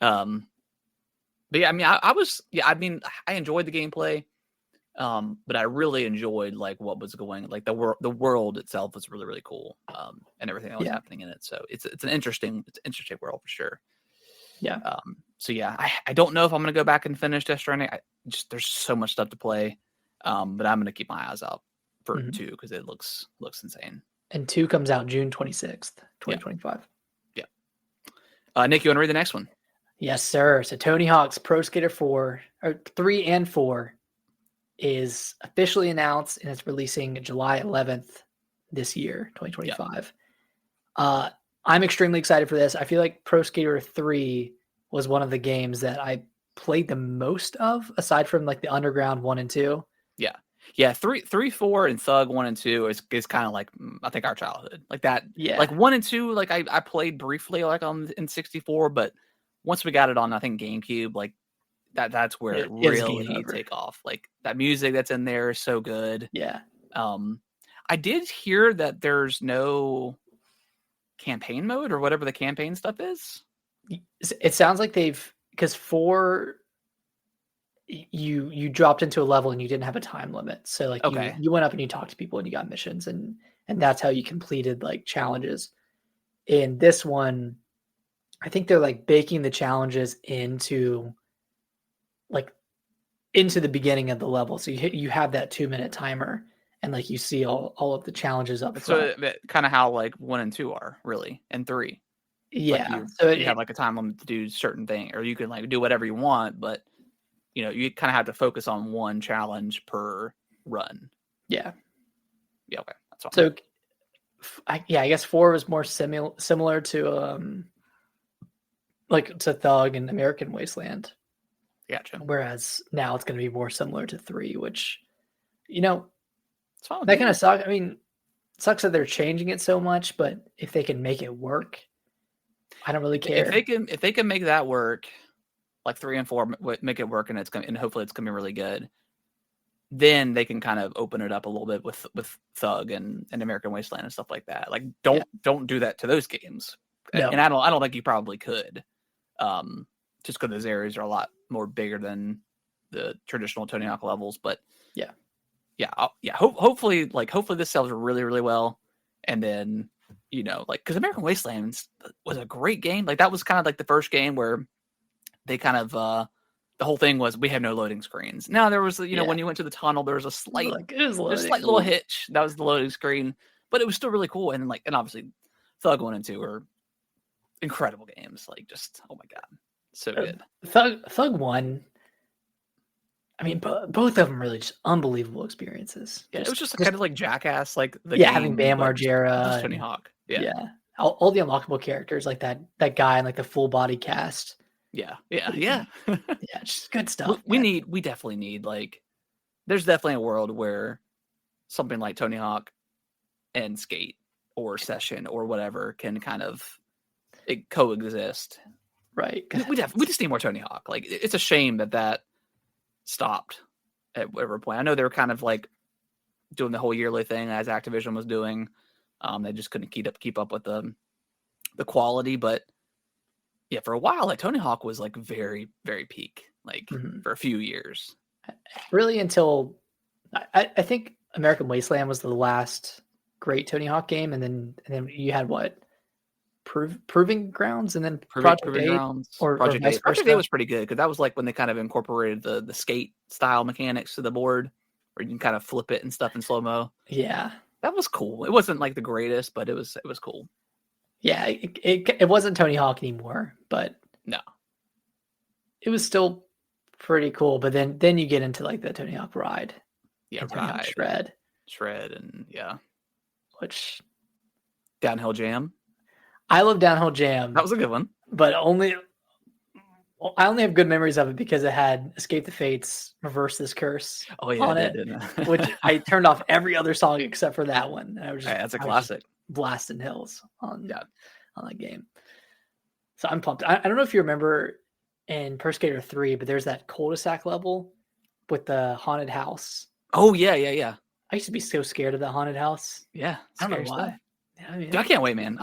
But yeah, I mean, I enjoyed the gameplay. But I really enjoyed like what was going, like the world itself was really, really cool. And everything that was happening in it. So it's an interesting world for sure. Yeah. So yeah, I don't know if I'm going to go back and finish Death Stranding. There's so much stuff to play. But I'm going to keep my eyes out for 2 because it looks insane. And 2 comes out June 26th, 2025. Yeah. Nick, you want to read the next one? Yes, sir. So Tony Hawk's Pro Skater 3 and 4 is officially announced and it's releasing July 11th this year, 2025. I'm extremely excited for this. I feel like Pro Skater 3 was one of the games that I played the most of aside from like the Underground 1 and 2. Yeah. Yeah, 3, 4, and Thug 1 and 2 is kind of like I think our childhood, like that. Yeah, like 1 and 2, like I played briefly like in 64, but once we got it on I think GameCube, like that's where it really take off. Like that music that's in there is so good. Yeah. I did hear that there's no campaign mode or whatever the campaign stuff is. It sounds like because 4 you dropped into a level and you didn't have a time limit. So like you went up and you talked to people and you got missions and that's how you completed like challenges. In this one, I think they're like baking the challenges into the beginning of the level. So you have that 2-minute timer and like you see all of the challenges up front. So kind of how like 1 and 2 are really, and 3. Yeah. Like you have like a time limit to do certain thing, or you can like do whatever you want, but you kind of have to focus on one challenge per run. Yeah. Yeah. Okay. That's all. So, I guess 4 was more similar to like to Thug and American Wasteland. Gotcha. Whereas now it's going to be more similar to 3, which, that kind of sucks. I mean, it sucks that they're changing it so much, but if they can make it work, I don't really care. If they can make that work, like 3 and 4 make it work, and hopefully it's gonna be really good, then they can kind of open it up a little bit with Thug and American Wasteland and stuff like that. Like don't do that to those games. No. And I don't think you probably could, just because those areas are a lot more bigger than the traditional Tony Hawk levels. But hopefully this sells really, really well, and then because American Wasteland was a great game. Like that was kind of like the first game where they kind of the whole thing was we have no loading screens. Now there was when you went to the tunnel, there was a slight little hitch. That was the loading screen, but it was still really cool. And obviously Thug 1 and 2 are incredible games. Like just oh my god, so good. Thug 1. I mean, both of them really just unbelievable experiences. Yeah, it was just kind of like Jackass, like the game, having Bam Margera, Tony Hawk. All the unlockable characters, like that guy and like the full body cast. Yeah, just good stuff. We definitely need like. There's definitely a world where something like Tony Hawk and Skate or Session or whatever can kind of coexist. Right. We just need more Tony Hawk. Like it's a shame that stopped at whatever point. I know they were kind of like doing the whole yearly thing as Activision was doing. They just couldn't keep up with the quality, but yeah, for a while, like Tony Hawk was like very, very peak, like for a few years. Really until I think American Wasteland was the last great Tony Hawk game, and then you had what? Proving Grounds, and then Project 8, Grounds, or Project 8. Project 8 was pretty good because that was like when they kind of incorporated the skate style mechanics to the board, where you can kind of flip it and stuff in slow mo. Yeah, that was cool. It wasn't like the greatest, but it was cool. Yeah, it wasn't Tony Hawk anymore, but no, it was still pretty cool. But then you get into like the Tony Hawk Ride, Ride, Shred, and which Downhill Jam. I love Downhill Jam. That was a good one, but I only have good memories of it because it had Escape the Fates, Reverse This Curse. Oh yeah, on it, which I turned off every other song except for that one. And I was that's a classic. Blasting hills on that game. So I'm pumped. I don't know if you remember in Pro Skater 3, but there's that cul-de-sac level with the haunted house. Oh yeah. I used to be so scared of that haunted house. Yeah, I don't know why. Yeah, I mean, I can't wait, man.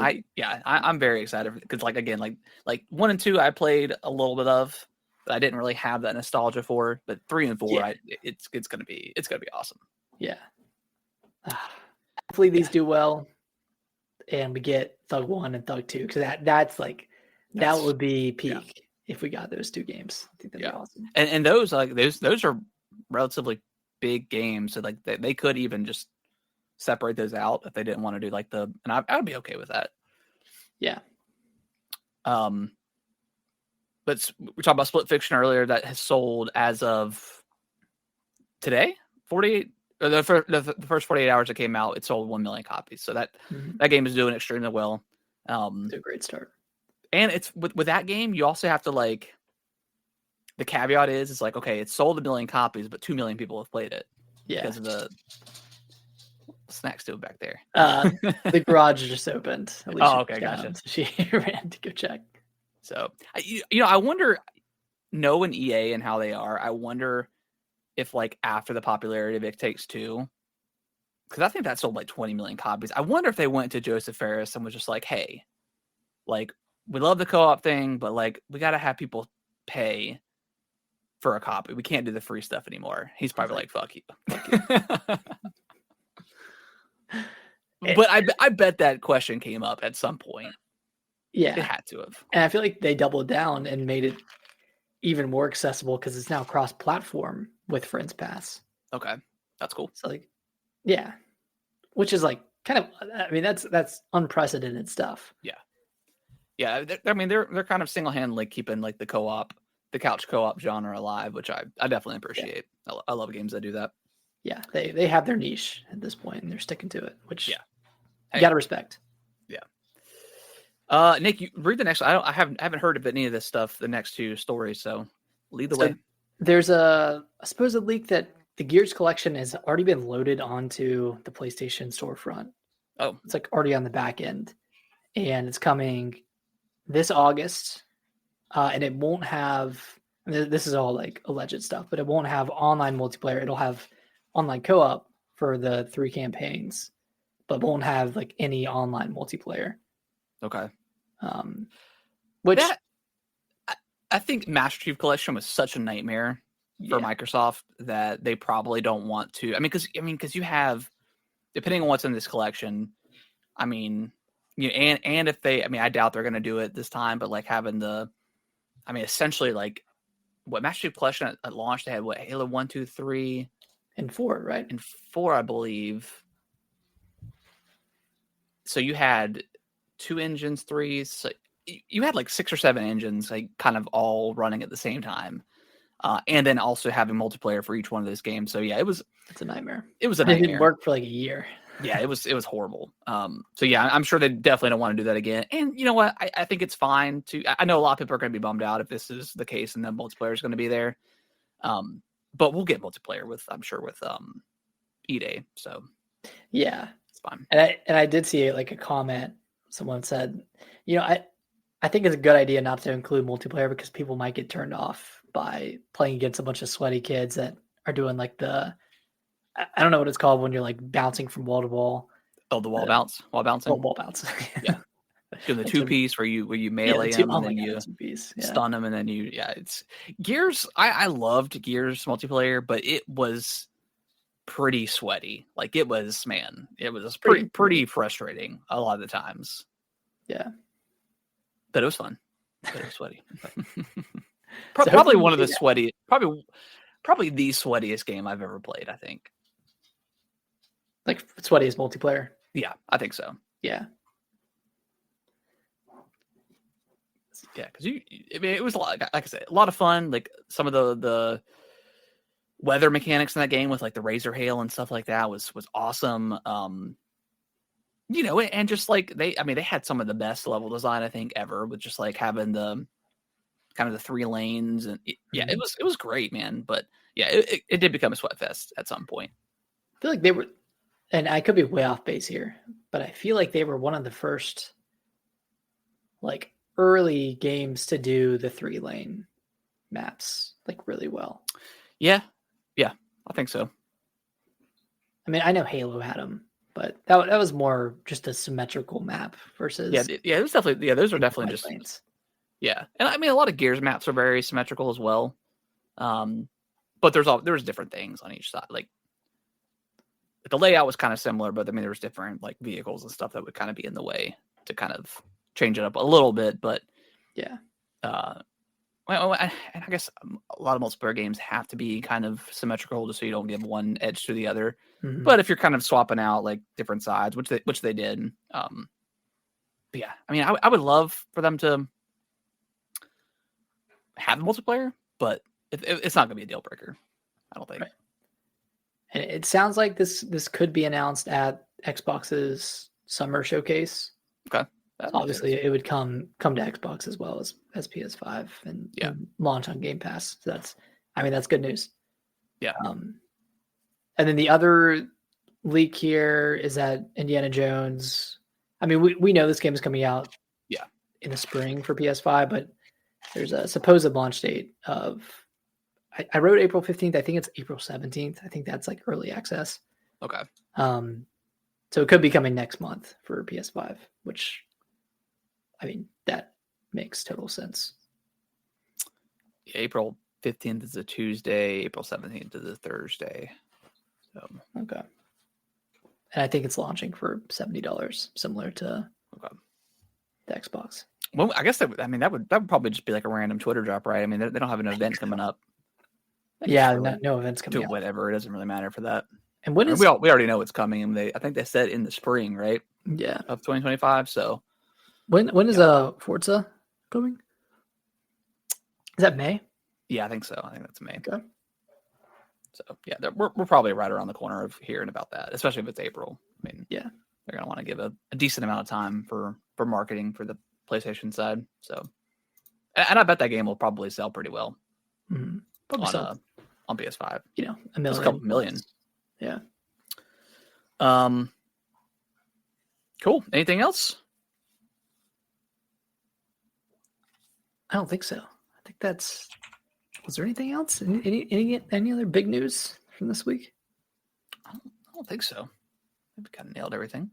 I'm very excited because like again, like 1 and 2 I played a little bit of, but I didn't really have that nostalgia for. But 3 and 4, it's gonna be awesome. Yeah. Hopefully these do well, and we get Thug 1 and Thug 2 because that would be peak if we got those 2 games. I think that'd be awesome. And those are relatively big games, so like they could even just separate those out if they didn't want to do like and I would be okay with that. Yeah. But we talked about Split Fiction earlier that has sold as of today, 48. The first 48 hours it came out, it sold 1 million copies. So that game is doing extremely well. It's a great start. And it's with that game, you also have to the caveat is like, okay, it sold 1 million copies, but 2 million people have played it. because of the snack stove back there. The garage just opened. Oh, okay, gotcha. So she ran to go check. So, I wonder, knowing EA and how they are, I wonder if, like, after the popularity of It Takes Two, because I think that sold like 20 million copies. I wonder if they went to Joseph Fares and was just like, hey, like, we love the co-op thing, but like, we got to have people pay for a copy. We can't do the free stuff anymore. He's probably like, fuck you. But I bet that question came up at some point. Yeah. It had to have. And I feel like they doubled down and made it even more accessible because it's now cross-platform with Friends Pass. Okay. That's cool. So like, yeah. Which is like kind of, I mean, that's unprecedented stuff. Yeah. Yeah. They're kind of single-handedly keeping like the couch co-op genre alive, which I definitely appreciate. Yeah. I love games that do that. Yeah. They have their niche at this point and they're sticking to it, which you gotta respect. Yeah. Nick, you read the next one. I haven't heard of any of this stuff, the next two stories, so lead the way. There's a supposed leak that the Gears collection has already been loaded onto the PlayStation storefront. Oh. It's like already on the back end. And it's coming this August. And it won't have, this is all like alleged stuff, but it won't have online multiplayer. It'll have online co-op for the 3 campaigns, but won't have like any online multiplayer. Okay. Which I think Master Chief Collection was such a nightmare for Microsoft that they probably don't want to. Because you have, depending on what's in this collection, and if they, I doubt they're going to do it this time, but like having essentially like what Master Chief Collection at launch, they had what, Halo 1, 2, 3, and 4, right? And 4, I believe. So you had 2 engines, 3. So you had like 6 or 7 engines, like kind of all running at the same time. And then also having multiplayer for each one of those games. So yeah, it's a nightmare. It was a nightmare. It didn't work for like a year. Yeah, it was horrible. So yeah, I'm sure they definitely don't want to do that again. And you know what? I think it's fine to. I know a lot of people are going to be bummed out if this is the case and then multiplayer is going to be there. But we'll get multiplayer with E-Day. So yeah, it's fine. And I did see like a comment. Someone said, I think it's a good idea not to include multiplayer because people might get turned off by playing against a bunch of sweaty kids that are doing like I don't know what it's called when you're like bouncing from wall to wall. Oh, the wall bounce, wall bouncing. Wall bounce. Yeah, doing the 2-piece where you melee him and then you stun him and then it's Gears. I loved Gears multiplayer, but it was pretty sweaty. Like it was pretty frustrating a lot of the times. Yeah, but it was fun. But it was sweaty. Probably one of the sweaty. Probably the sweatiest game I've ever played. I think. Like sweatiest multiplayer. Yeah, I think so. Yeah. Yeah, because it was a lot. Like I said, a lot of fun. Like some of the weather mechanics in that game with like the razor hail and stuff like that was awesome. And just like they had some of the best level design I think ever with just like having the kind of the 3 lanes and it was great, man. But yeah, it did become a sweat fest at some point. I feel like they were, and I could be way off base here, but I feel like they were one of the first like early games to do the 3-lane maps like really well. Yeah, I think so. I know Halo had them, but that was more just a symmetrical map versus it was definitely those are definitely just lanes. Yeah, and a lot of Gears maps are very symmetrical as well. But there's different things on each side. Like the layout was kind of similar, but there was different like vehicles and stuff that would kind of be in the way to kind of change it up a little bit. But yeah, I guess a lot of multiplayer games have to be kind of symmetrical just so you don't give one edge to the other. Mm-hmm. But if you're kind of swapping out like different sides, which they did, but yeah, I would love for them to have multiplayer, but it's not going to be a deal breaker, I don't think. Right. And it sounds like this could be announced at Xbox's summer showcase. Okay. Obviously, it would come to Xbox as well as PS5 and launch on Game Pass. So that's good news. Yeah. And then the other leak here is that Indiana Jones. I mean, we know this game is coming out in the spring for PS5, but there's a supposed launch date of, I wrote April 15th. I think it's April 17th. I think that's like early access. Okay. So it could be coming next month for PS5, which, I mean, that makes total sense. April 15th is a Tuesday. April 17th is a Thursday. So okay. And I think it's launching for $70, similar to the Xbox. Well, I guess that would probably just be like a random Twitter drop, right? I mean, they don't have an event coming up. Yeah, no events coming up. Whatever, it doesn't really matter for that. And when we already know it's coming, and I think they said in the spring, right? Yeah, of 2025. So when is Forza coming? Is that May? Yeah, I think so. I think that's May. Okay. So yeah, we're probably right around the corner of hearing about that, especially if it's April. I mean, yeah, they're gonna want to give a decent amount of time for marketing for the PlayStation side. So, and I bet that game will probably sell pretty well on PS5. You know, a couple million. Yeah. Cool. Anything else? I don't think so. I think that's. Was there anything else? Any other big news from this week? I don't think so. We've kind of nailed everything.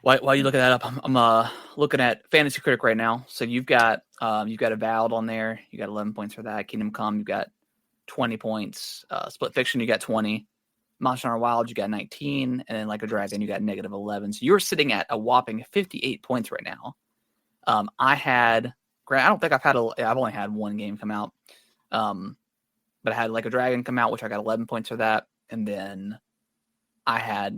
While you look at that up, I'm looking at Fantasy Critic right now. So you've got Avowed on there. You got 11 points for that. Kingdom Come, you got 20 points. Split Fiction, you got 20. Monster Hunter Wild, you got 19, and then Like a Dragon, you got -11. So you're sitting at a whopping 58 points right now. I don't think I've only had one game come out, but I had Like a Dragon come out, which I got 11 points for that, and then I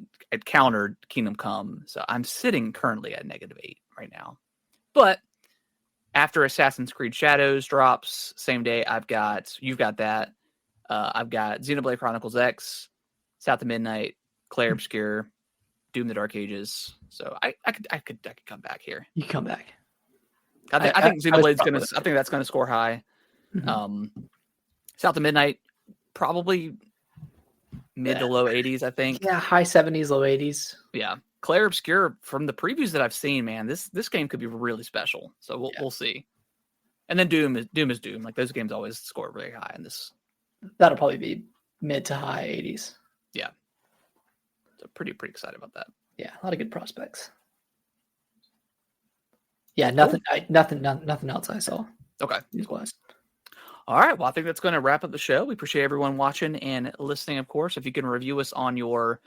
countered Kingdom Come, so I'm sitting currently at -8 right now. But after Assassin's Creed Shadows drops same day, you've got that. I've got Xenoblade Chronicles X, South of Midnight, Clair Obscur, Doom: The Dark Ages. So I could come back here. You come back. I think Xenoblade's gonna. I think that's gonna score high. Mm-hmm. South of Midnight, probably mid to low 80s. I think. Yeah, high 70s, low 80s. Yeah, Clair Obscur. From the previews that I've seen, man, this game could be really special. So we'll see. And then Doom is Doom. Like those games always score really high in this. That'll probably be mid to high 80s. Yeah. So pretty excited about that. Yeah, a lot of good prospects. Yeah, nothing else I saw. Okay. News-wise. All right. Well, I think that's going to wrap up the show. We appreciate everyone watching and listening, of course. If you can review us on your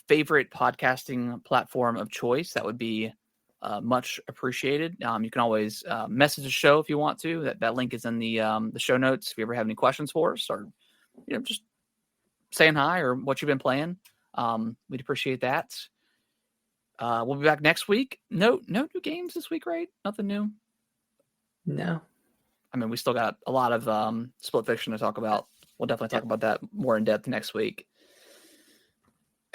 favorite podcasting platform of choice, that would be much appreciated. You can always message the show if you want to. That link is in the show notes. If you ever have any questions for us, or just saying hi or what you've been playing, we'd appreciate that. We'll be back next week. No new games this week, right? Nothing new. No. I mean, we still got a lot of Split Fiction to talk about. We'll definitely talk about that more in depth next week.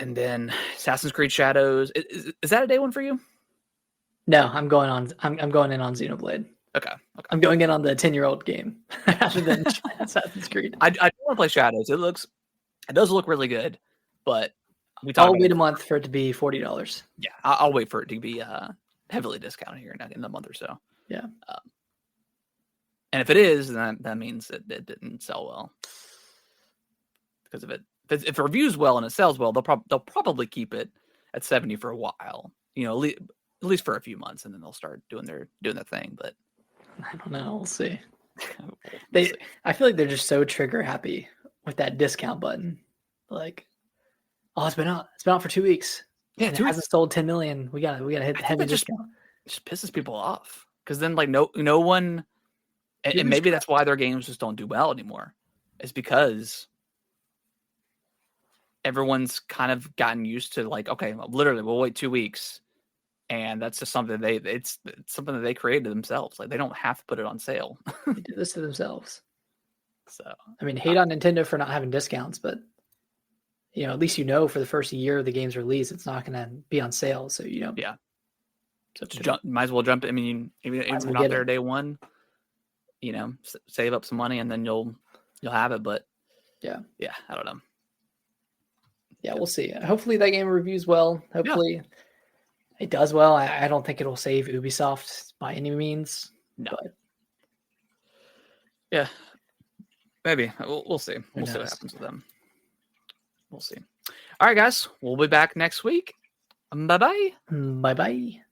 And then Assassin's Creed Shadows. Is that a day one for you? No, I'm going in on Xenoblade. Okay. I'm going in on the 10-year-old game rather than Assassin's Creed. I do want to play Shadows. It does look really good, but I'll wait a month for it to be $40. Yeah, I'll wait for it to be heavily discounted here in a month or so. Yeah. And if it is, then that means it didn't sell well. Because if it reviews well and it sells well, they'll probably keep it at 70 for a while. At least for a few months, and then they'll start doing their thing. But I don't know. We'll see. I feel like they're just so trigger happy with that discount button. Like, oh, it's been out for 2 weeks. Yeah, it hasn't sold 10 million. We gotta hit the heavy discount. It just pisses people off because then like no one, and maybe that's why their games just don't do well anymore. It's because everyone's kind of gotten used to like, okay, literally we'll wait 2 weeks, and that's just something it's something that they created themselves. Like they don't have to put it on sale. They do this to themselves. So I mean, hate on Nintendo for not having discounts, but at least for the first year of the game's release, it's not going to be on sale. So Yeah. So just might as well jump. I mean, even if you're not there day one, save up some money and then you'll have it. But yeah, I don't know. Yeah, we'll see. Hopefully that game reviews well. Hopefully it does well. I don't think it'll save Ubisoft by any means. No. But... yeah, maybe. We'll see. We'll see what happens with them. We'll see. All right, guys. We'll be back next week. Bye-bye. Bye-bye.